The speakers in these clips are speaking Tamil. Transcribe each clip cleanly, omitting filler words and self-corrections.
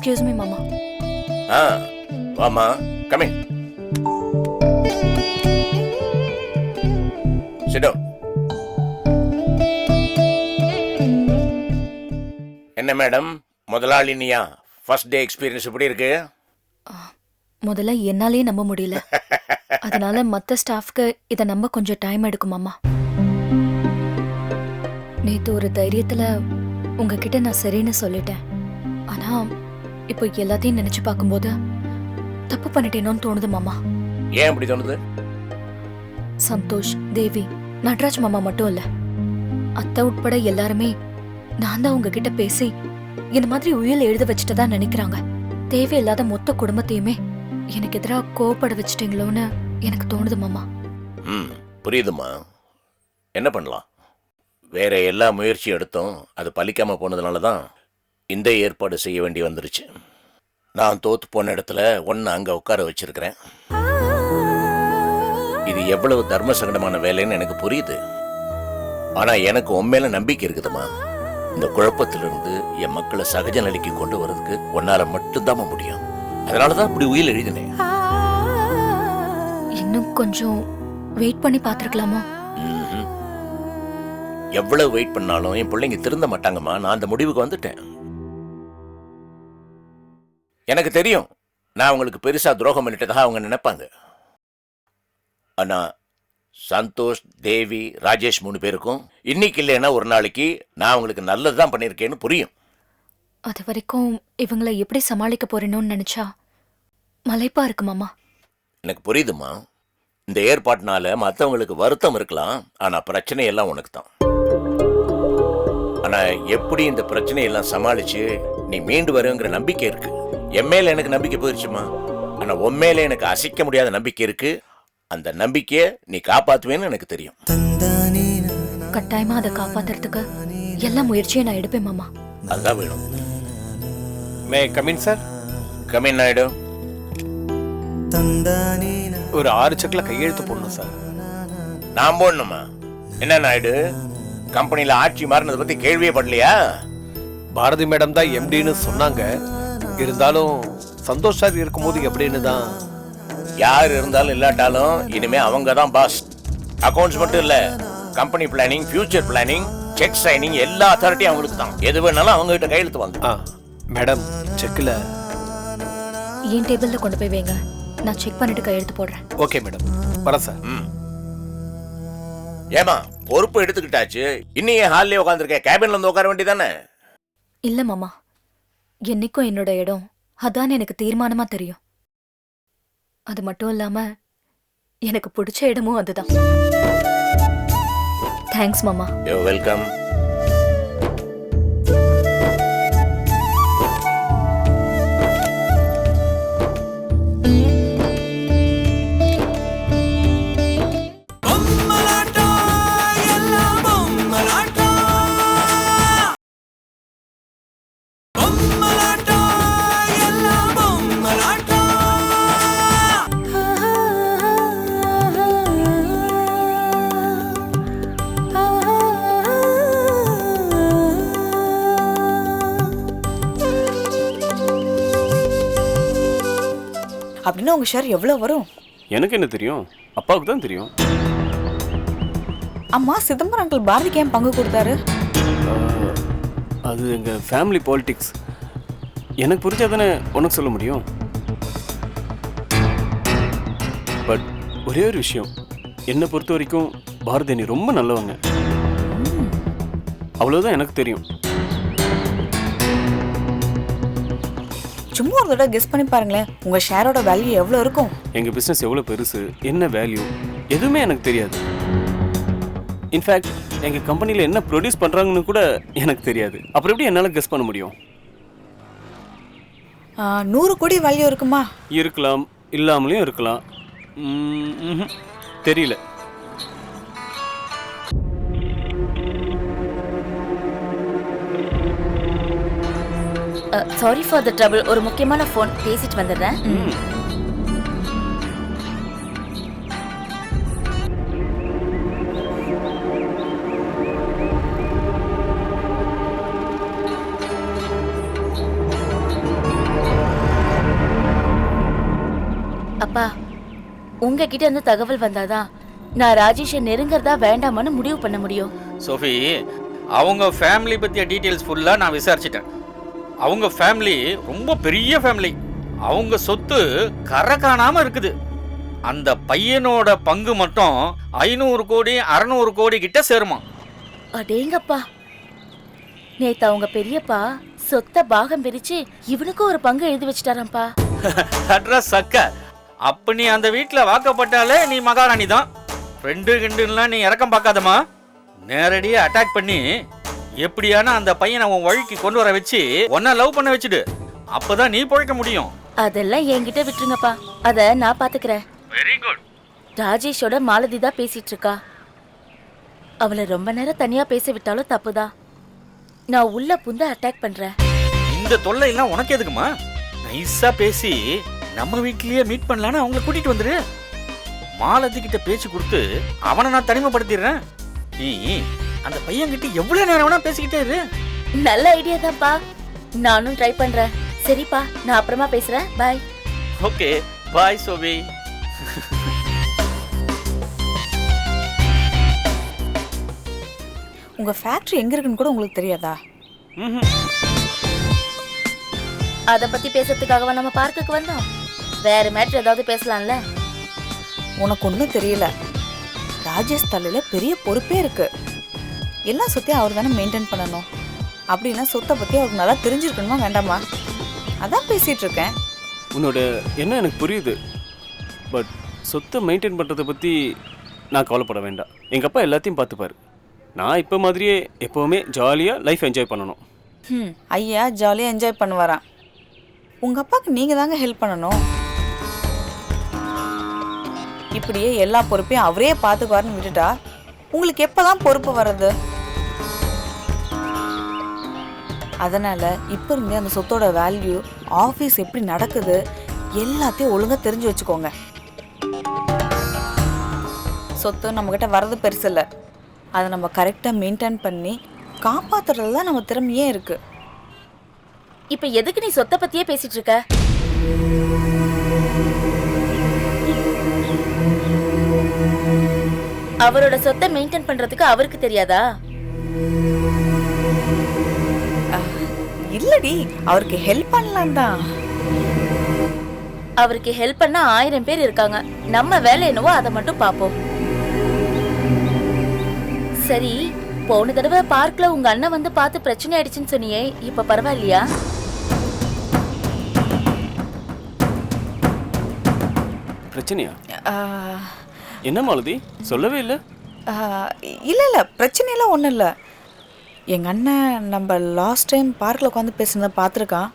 எக்ஸ்கியூஸ் மீ மாமா. வாமா, கம் இன். Sit down. என்ன மேடம், முதலாளினியா ஃபர்ஸ்ட் டே எக்ஸ்பீரியன்ஸ் எப்படி இருக்கு? முதல்ல என்னாலே நம்ப முடியல. அதனால மத்த ஸ்டாஃப்க்கு இத நம்ப கொஞ்சம் டைம் எடுக்கும் மாமா. நேத்து ஒரு தைரியத்துல உங்ககிட்ட நான் சரின்னு சொல்லிட்டேன். ஆனா இப்போ எல்லாத்தையும் நினைச்சு பார்க்கும்போது தப்பு பண்ணிட்டேனோன்னு தோணுது மாமா. ஏன் அப்படி தோணுது? சந்தோஷ், தேவி, நட்ராஜ் மாமா மட்டும் இல்ல, அத்தை உட்பட எல்லாருமே நான் தான் உங்ககிட்ட பேசி இந்த மாதிரி உயில் எழுத வச்சுட்டு தான் நினைக்கிறாங்க. தேவையில்லாத மொத்த குடும்பத்தையுமே எனக்கு எதிராக கோவப்பட வச்சுட்டீங்களோன்னு எனக்கு தோணுது மாமா. புரியுதுமா. என்ன பண்ணலாம்? வேற எல்லா முயற்சியும் எடுத்தோம், அது பலிக்காம போனதுனால தான் இந்த ஏற்பாடு செய்ய வேண்டி வந்துருச்சு. நான் தோத்து போன இடத்துல ஒன்னு அங்க உட்கார வச்சிருக்கிறேன். இது எவ்வளவு தர்ம சங்கடமான வேலைன்னு எனக்கு புரியுது. ஆனா எனக்கு உண்மையில நம்பிக்கை இருக்குதுமா. இந்த குழப்பத்திலிருந்து என் மக்களை சகஜ நிலைக்கு கொண்டு வர்றதுக்கு உன்னால மட்டும்தான் முடியும். அதனாலதான் இப்படி உயில் எழுதினேன். இன்னும் கொஞ்சம் வெயிட் பண்ணி பாத்துருக்கலாமா? எவ்வளவு வெயிட் பண்ணாலும் என் பிள்ளைங்க திருந்த மாட்டாங்கம்மா. நான் அந்த முடிவுக்கு வந்துட்டேன். எனக்கு தெரியும் நான் உங்களுக்கு பெருசா துரோகம் பண்ணிட்டதாக அவங்க நினைப்பாங்க. ஆனா சந்தோஷ், தேவி, ராஜேஷ் 3 பேருக்கும் இன்னைக்கு இல்லைன்னா ஒரு நாளைக்கு நான் உங்களுக்கு நல்லதுதான் பண்ணிருக்கேன்னு புரியும். அது வரைக்கும் இவங்களை எப்படி சமாளிக்க போறேன்னு நினைச்சா மலைப்பா இருக்கு மாமா. எனக்கு புரியுதுமா. இந்த ஏற்பாட்டினால மற்றவங்களுக்கு வருத்தம் இருக்கலாம், ஆனா பிரச்சனை எல்லாம் உனக்கு தான். ஆனா எப்படி இந்த பிரச்சனையெல்லாம் சமாளிச்சு நீ மீண்டு வருங்கிற நம்பிக்கை இருக்கு. என் மேல எனக்கு நம்பிக்கை போயிருச்சுமா. ஆனா உன் மேல எனக்கு அசைக்க முடியாத நம்பிக்கை இருக்கு. அந்த நம்பிக்கையை நீ காப்பாத்துவேன்னு எனக்கு தெரியும். கட்டாயமா அதை காப்பாத்துறதுக்கு எல்லா முயற்சியும் நான் எடுப்பேன் மாமா. அதுதான் வேணும். May come in sir. Come in Naidu. ஒரு 6 செக்ல கையெழுத்து போடணும் சார். நான் போடணுமா? என்ன நாயுடு, கம்பெனில ஆட்சி மாறினதை பத்தி கேள்வியே படலையா? பாரதி மேடம் தான் எம்டின்னு சொன்னாங்க. இருந்தாலும் சந்தோஷ் சார் இருக்கும்போது எப்படின்னு தான். யார் இருந்தாலும் இல்லாட்டாலும் இனிமே அவங்க தான் பாஸ். அக்கௌண்ட்ஸ் மட்டும் இல்ல, company planning, future planning, check signing எல்லா அத்தாரிட்டியும் அவங்களுக்கு தான். எது வேணாலும் அவங்க கிட்ட கையெழுத்து வாங்க. மேடம் செக்ல என் டேபிள்ல கொண்டு போய் வைங்க, நான் செக் பண்ணிட்டு கையெழுத்து போடுறேன். ஓகே மேடம், வரேன் சார். ஏமா பொறுப்பு எடுத்துக்கிட்டாச்சு, இன்னும் ஏன் ஹால்லே உட்காந்துருக்க? கேபின்ல வந்து உட்கார வேண்டியதானே? இல்ல மாமா, என்னைக்கும் என்னோட இடம் அதான் எனக்கு தீர்மானமா தெரியும். அது மட்டும் இல்லாம எனக்கு பிடிச்ச இடமும் அதுதான். தேங்க்ஸ் மாமா. You welcome. அப்படின்னா உங்க ஷேர் எவ்வளவு வரும்? எனக்கு என்ன தெரியும், அப்பாவுக்கு தான் தெரியும். அம்மா, சிதம்பரம் அங்கிள் பாரதிக்கு ஏன் பங்கு கொடுத்தாரு? அது எங்கள் ஃபேமிலி பாலிடிக்ஸ். எனக்கு புரிஞ்சாதானே உனக்கு சொல்ல முடியும். பட் ஒரே ஒரு விஷயம், என்னை பொறுத்த வரைக்கும் பாரதி நீ ரொம்ப நல்லவங்க. அவ்வளோதான் எனக்கு தெரியும். சும்மா ஒரு தடவை கெஸ் பண்ணி பாருங்களேன், உங்க ஷேரோட வேல்யூ எவ்வளவு இருக்கும்? எங்கள் பிஸ்னஸ் எவ்வளோ பெருசு, என்ன வேல்யூ, எதுவுமே எனக்கு தெரியாது. இன்ஃபேக்ட் எங்கள் கம்பெனியில் என்ன ப்ரொடியூஸ் பண்ணுறாங்கன்னு கூட எனக்கு தெரியாது. அப்புறம் எப்படி என்னால் கெஸ் பண்ண முடியும்? 100 கோடி வேல்யூ இருக்குமா? இருக்கலாம், இல்லாமலையும் இருக்கலாம். தெரியல. Sorry for the trouble. ஒரு முக்கியமான ஃபோன், பேசிட்டு வந்துடுறேன். அப்பா உங்ககிட்ட இருந்து தகவல் வந்தாதான் நான் ராஜேஷை நெருங்கறதா வேண்டாமான்னு முடிவு பண்ண முடியும். சோஃபி, அவங்க ஃபேமிலி பற்றிய டீட்டெயில்ஸ் ஃபுல்லாக நான் விசாரிச்சிட்டேன். அவங்க ஃபேமிலி ரொம்ப பெரிய ஃபேமிலி. அவங்க சொத்து கரை காணாமல் இருக்குது. அந்த பையனோட பங்கு மட்டும் 500 கோடி 600 கோடி கிட்ட சேருமா. அடேங்கப்பா, நேத்து அவங்க பெரியப்பா சொத்தை பாகம் பிரிச்சு இவனுக்கு ஒரு பங்கு எழுதி வச்சுட்டாராம்ப்பா. அட்ரஸ் சக்க. அப்ப நீ அந்த வீட்டில் வாக்கப்பட்டாலே நீ மகாராணி தான். ஃப்ரெண்டு கிண்டுலாம் நீ இறக்கம் பார்க்காதம்மா. நேரடியாக அட்டாக் பண்ணி எப்படியான அந்த பையனை உன் வழிக்கு கொண்டு வர வச்சு ஒன்னா லவ் பண்ண வச்சுடு. அப்பதான் நீ பொழைக்க முடியும். அதெல்லாம் என்கிட்ட விட்டுருங்கப்பா, அத நான் பாத்துக்கிறேன். Very good. ராஜேஷோட மாலதி தான் பேசிட்டு இருக்கா. அவளை ரொம்ப நேரம் தனியா பேச விட்டாலும் தப்புதான். நான் உள்ள புந்து அட்டாக் பண்றேன். இந்த தொல்லை எல்லாம் உனக்கு எதுக்குமா? நைஸா பேசி நம்ம வீட்லயே மீட் பண்ணலான்னு அவங்களை கூட்டிட்டு வந்துரு. மாலதி கிட்ட பேச்சு கொடுத்து அவனை நான் தனிமைப்படுத்திடுறேன். நீ அந்த பையன் கிட்ட எவ்வளவு நேரம் வேணா பேசிக்கிட்டே இரு. நல்ல ஐடியா தான்ப்பா, நானும் ட்ரை பண்றேன். சரிப்பா, நான் அப்புறமா பேசுறேன். பாய். ஓகே, பாய் சோபி. உங்க ஃபேக்டரி எங்க இருக்குன்னு கூட உங்களுக்கு தெரியாதா? அத பத்தி பேசுறதுக்காகவா நம்ம பார்க்குக்கு வந்தோம்? வேற மேட்டர் ஏதாவது பேசலாம்ல. உனக்கு ஒன்றும் தெரியல. ராஜேஷ் தலையில பெரிய பொறுப்பே இருக்கு. எல்லா சொத்தையும் அவர் தானே மெயின்டைன் பண்ணணும். அப்படின்னா சொத்தை பத்தி அவருக்கு நல்லா தெரிஞ்சிருக்கணுமா வேண்டாமா? அதான் பேசிட்டு இருக்கேன். உன்னோட என்ன எனக்கு புரியுது. பட் சொத்தை மெயின்டைன் பண்ணுறதை பற்றி நான் கவலைப்பட வேண்டாம். எங்கள் அப்பா எல்லாத்தையும் பார்த்துப்பாரு. நான் இப்போ மாதிரியே எப்போவுமே ஜாலியாக லைஃப் என்ஜாய் பண்ணணும். ஐயா ஜாலியாக என்ஜாய் பண்ணுவாராம். உங்கள் அப்பாவுக்கு நீங்கள் தாங்க ஹெல்ப் பண்ணணும். இப்படியே எல்லா பொறுப்பையும் அவரே பார்த்துக்குவாருன்னு விட்டுட்டா உங்களுக்கு எப்போ தான் பொறுப்பு வர்றது? அதனால் இப்போ இருந்தே அந்த சொத்தோட வேல்யூ, ஆஃபீஸ் எப்படி நடக்குது எல்லாத்தையும் ஒழுங்காக தெரிஞ்சு வச்சுக்கோங்க. சொத்து நம்மக்கிட்ட வர்றது பெருசு இல்லை. அதை நம்ம கரெக்டாக மெயின்டைன் பண்ணி காப்பாற்றுறது தான் நம்ம திறமையே இருக்குது. இப்ப எதுக்கு நீ சொத்தை பத்தியே பேசிட்டு இருக்க? அவரோட சொத்தை மெயின்டைன் பண்றதுக்கு அவருக்கு தெரியாதா? இல்லடி, அவருக்கு ஹெல்ப் பண்ணலாம் தான். அவருக்கு ஹெல்ப் பண்ண 1000 பேர் இருக்காங்க. நம்ம வேலை என்னவோ அதை மட்டும் பாப்போம். சரி, போன தடவை பார்க்ல உங்க அண்ணன் வந்து பார்த்து பிரச்சனை ஆயிடுச்சுன்னு சொன்னியே, இப்ப பரவாயில்லையா? பிரச்சனையா? என்ன மாலதி, சொல்லவே இல்லை? இல்லை இல்லை, பிரச்சனையெல்லாம் ஒன்றும் இல்லை. எங்கள் அண்ணன் நம்ம லாஸ்ட் டைம் பார்க்கில் உட்காந்து பேசுனதை பார்த்துருக்கான்.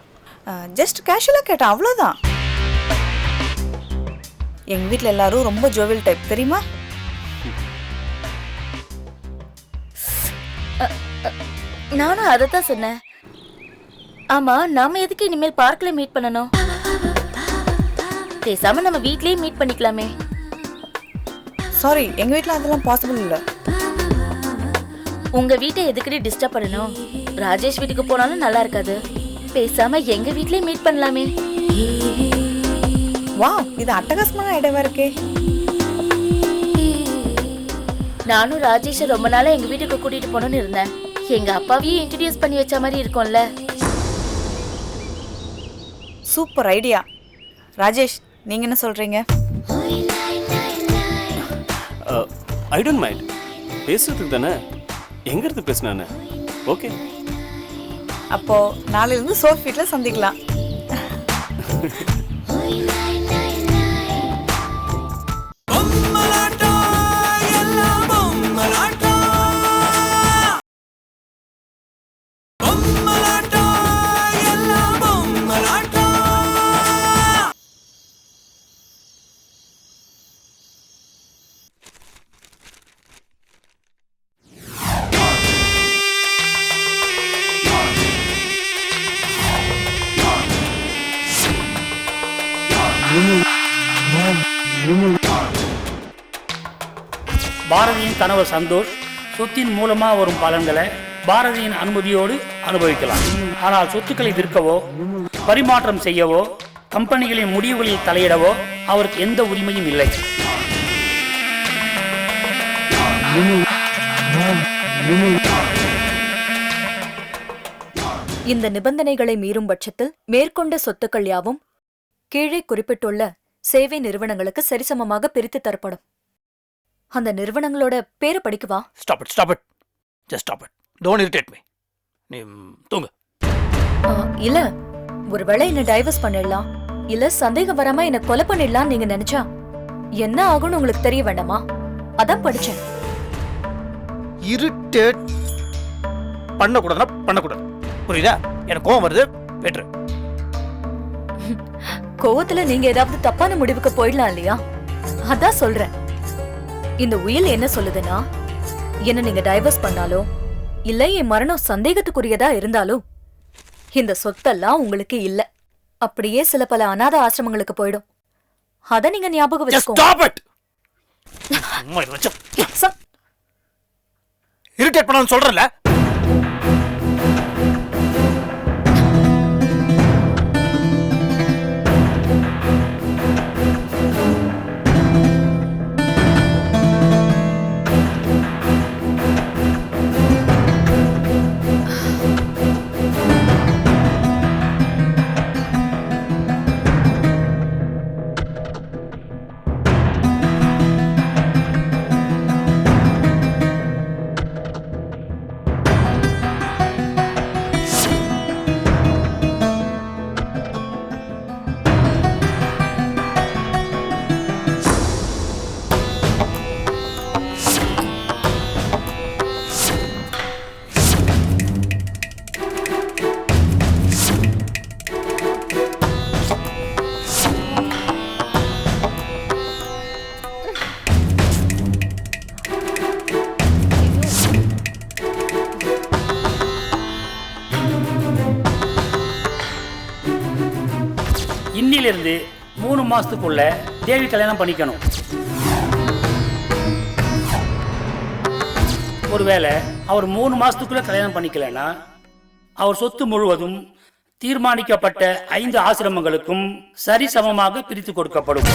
ஜஸ்ட் கேஷுவலாக கேட்டான், அவ்வளோதான். எங்கள் வீட்டில் எல்லாரும் ரொம்ப ஜோவியல் டைப், தெரியுமா? நானும் அதைத்தான் சொன்னேன். ஆமா, நாம எதுக்கு இனிமேல் பார்க்ல மீட் பண்ணணும்? பேசாம நம்ம வீட்லயே மீட் பண்ணிக்கலாமே. சாரி, எங்கள் வீட்டில் அதெல்லாம் பாசிபிள் இல்லை. உங்க வீட்டை எதுக்குடி டிஸ்டர்ப் பண்ணணும்? ராஜேஷ் வீட்டுக்கு போனாலும் நல்லா இருக்காது. பேசாம எங்க வீட்லயே மீட் பண்ணலாமே. வா, இது அட்டகாசமான இடமா இருக்கே. நானும் ராஜேஷை ரொம்ப நாளா எங்க வீட்டுக்கு கூட்டிட்டு போகணும்னு இருந்தேன். எங்க அப்பாவையும் இன்ட்ரடியூஸ் பண்ணி வச்ச மாதிரி இருக்கும்ல. Super idea. ராஜேஷ், நீங்க என்ன சொல்றீங்க? I don't mind. பேசுறதுக்கு தானே, எங்கிறது பேசினானே. ஓகே, அப்போ நாளையிலிருந்து சோஃபி வீட்டில் சந்திக்கலாம். பாரதியின் கணவர் சந்தோஷ் சொத்தின் மூலமா வரும் பலன்களை பாரதியின் அனுமதியோடு அனுபவிக்கலாம். ஆனால் சொத்துக்களை விற்கவோ பரிமாற்றம் செய்யவோ கம்பெனிகளின் முடிவுகளில் தலையிடவோ அவருக்கு எந்த உரிமையும் இல்லை. இந்த நிபந்தனைகளை மீறும் பட்சத்தில் மேற்கொண்ட சொத்துக்கள் யாவும் கீழே குறிப்பிட்டுள்ள சேவை நிறுவனங்களுக்கு சரிசமமாக பிரித்து தரப்படும். அந்த நிறுவனங்களோட பேரை படிக்கவா? Stop it just stop it, don't irritate me. நீ தூங்கு. இல்ல, ஒருவேளை என்ன டைவர்ஸ் பண்ணிடலாம், இல்ல சந்தேகம் வராம என்ன கொலை பண்ணிடலாம் நீங்க நினைச்சா என்ன ஆகும்னு உங்களுக்கு தெரிய வேண்டாமா? அதான் படிச்சேன். இரிட்டேட் பண்ணக்கூடாது, புரியுதா? எனக்கு கோவம் வருது, வெற்று. கோவத்துல நீங்க ஏதாவது தப்பான முடிவுக்கு போயிடலாம் இல்லையா? அதான் சொல்றேன். இந்த உயில் என்ன சொல்லுதுன்னா, என்ன நீங்க டைவர்ஸ் பண்ணாலோ இல்ல என் மரணம் சந்தேகத்துக்குரியதா இருந்தாலும் இந்த சொத்தெல்லாம் உங்களுக்கு இல்ல, அப்படியே சில பல அநாத ஆசிரமங்களுக்கு போயிடும். அத நீங்க ஞாபகம் வச்சுக்கோங்க. இரிட்டேட் பண்ணான்னு சொல்றேன்ல. இன்னிலிருந்து 3 மாசத்துக்குள்ள தேவி கல்யாணம் பண்ணிக்கணும். ஒருவேளை அவர் 3 மாசத்துக்குள்ள கல்யாணம் பண்ணிக்கலன்னா அவர் சொத்து முழுவதும் தீர்மானிக்கப்பட்ட 5 ஆசிரமங்களுக்கும் சரிசமமாக பிரித்து கொடுக்கப்படும்.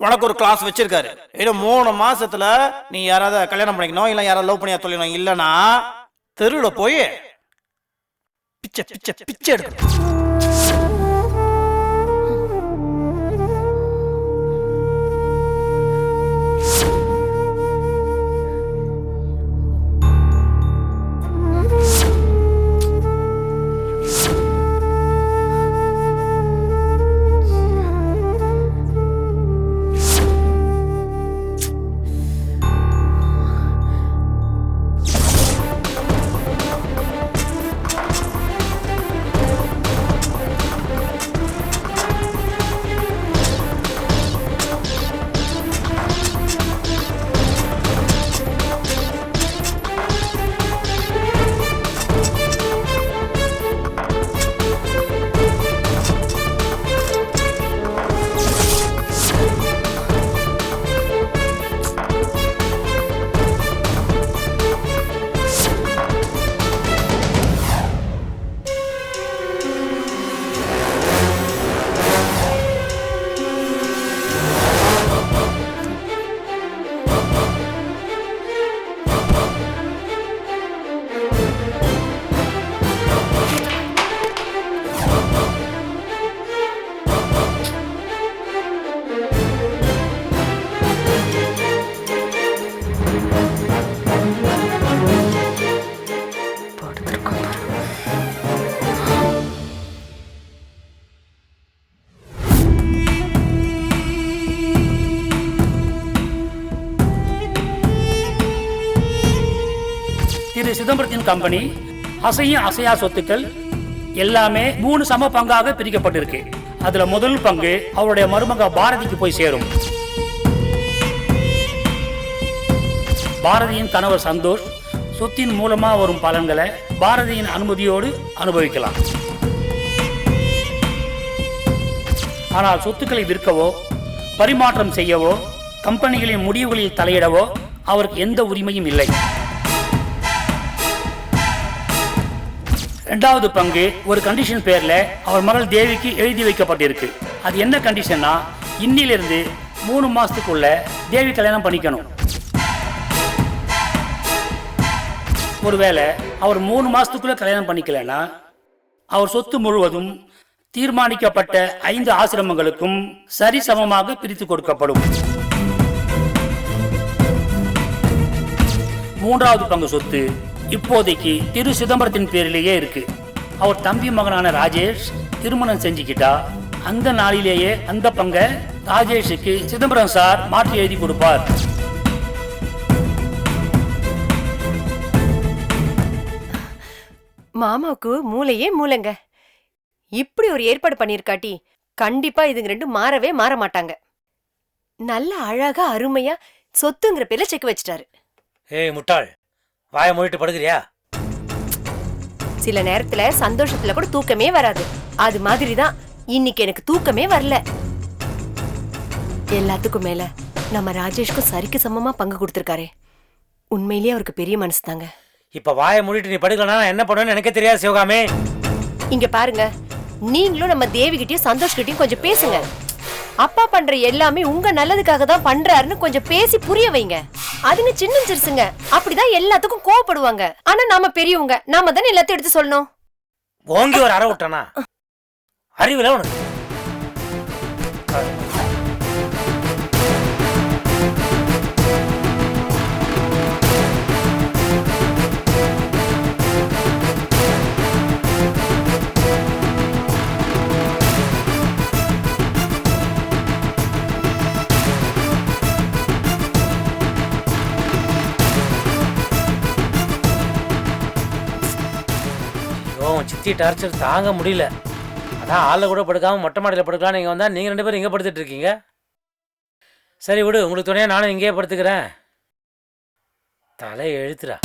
உனக்கு ஒரு கிளாஸ் வச்சிருக்காரு. இன்னும் 3 மாசத்துல நீ யாராவது கல்யாணம் பண்ணிக்கணும், இல்ல யாராவது லவ் பண்ணியா தொழிலும், இல்லனா தெருவுல போய் பிச்சை பிச்சை பிச்சை எடுக்கணும். திரு சிதம்பரத்தின் கம்பெனி அசையும் அசையா சொத்துக்கள் எல்லாமே 3 சம பங்காக பிரிக்கப்பட்டிருக்கு. அதுல முதல் பங்கு அவருடைய மருமக பாரதிக்கு போய் சேரும். பாரதியின் கணவர் சந்தோஷ் சொத்தின் மூலமா வரும் பலன்களை பாரதியின் அனுமதியோடு அனுபவிக்கலாம். ஆனால் சொத்துக்களை விற்கவோ பரிமாற்றம் செய்யவோ கம்பெனிகளின் முடிவுகளில் தலையிடவோ அவருக்கு எந்த உரிமையும் இல்லை. 2வது பங்கு ஒரு கண்டிஷன் பேர்ல அவர் மகள் தேவிக்கு எழுதி வைக்கப்பட்டிருக்கு. அது என்ன கண்டிஷன்னா, இன்னிலிருந்து 3 மாசத்துக்குள்ள தேவி கல்யாணம் பண்ணிக்கணும். ஒருவேளை அவர் 3 மாசத்துக்குள்ள கல்யாணம் பண்ணிக்கலன்னா அவர் சொத்து முழுவதும் தீர்மானிக்கப்பட்ட 5 ஆசிரமங்களுக்கும் சரிசமமாக பிரித்து கொடுக்கப்படும். 3வது பங்கு சொத்து இப்போதைக்கு திரு சிதம்பரத்தின் பேரிலேயே இருக்கு. அவர் தம்பி மகனான ராஜேஷ் திருமணம் செஞ்சுக்கிட்டா அந்த நாளிலேயே அந்த பங்கை ராஜேஷுக்கு சிதம்பரம் சார் மாற்றி எழுதி கொடுப்பார். மாமாவுக்கு மூளையே மூளைங்க. இப்படி ஒரு ஏற்பாடு பண்ணிருக்காட்டி கண்டிப்பா இதுங்க ரெண்டும் மாறவே மாற மாட்டாங்க. நல்ல அழகா அருமையா சொத்துங்கிற பேர்ல செக் வச்சிட்டாரு. ஏய் முட்டாள், வாய மூடிட்டு படுக்கிறியா? சில நேரத்துல சந்தோஷத்துல கூட தூக்கமே வராது. அது மாதிரிதான் இன்னைக்கு எனக்கு தூக்கமே வரல. எல்லாத்துக்கும் மேல நம்ம ராஜேஷ்க்கும் சரிக்கு சமமா பங்கு கொடுத்திருக்காரே, உண்மையிலேயே அவருக்கு பெரிய மனசு தாங்க. இப்ப வாய மூடிட்டு நீ படுக்கலனா என்ன பண்ணுவேன்னு எனக்கே தெரியாது சிவகாமி. இங்க பாருங்க, நீங்களும் நம்ம தேவி கிட்டயும் சந்தோஷ் கிட்டயும் கொஞ்சம் பேசுங்க. அப்பா பண்ற எல்லாமே உங்க நல்லதுக்காக தான் பண்றாருன்னு கொஞ்சம் பேசி புரிய வைங்க. அதுங்க சின்ன சிறுசுங்க, அப்படிதான் எல்லாத்துக்கும் கோவப்படுவாங்க. ஆனா நாம பெரியவங்க, நாம தானே எல்லாத்தையும் எடுத்து சொல்லணும். ஓங்கி ஒரு அறை விட்டானா அறிவுல உனக்கு? சித்தி டார்ச்சர் தாங்க முடியல. அதான் ஆளை கூட படுக்காம மொட்டை மாடியில் படுக்கலாம். நீங்கள் வந்தால் நீங்கள் 2 பேரும் இங்கே படுத்துட்டு இருக்கீங்க. சரி விடு, உங்களுக்கு துணையாக நானும் இங்கேயே படுத்துக்கிறேன். தலை எழுத்துறா.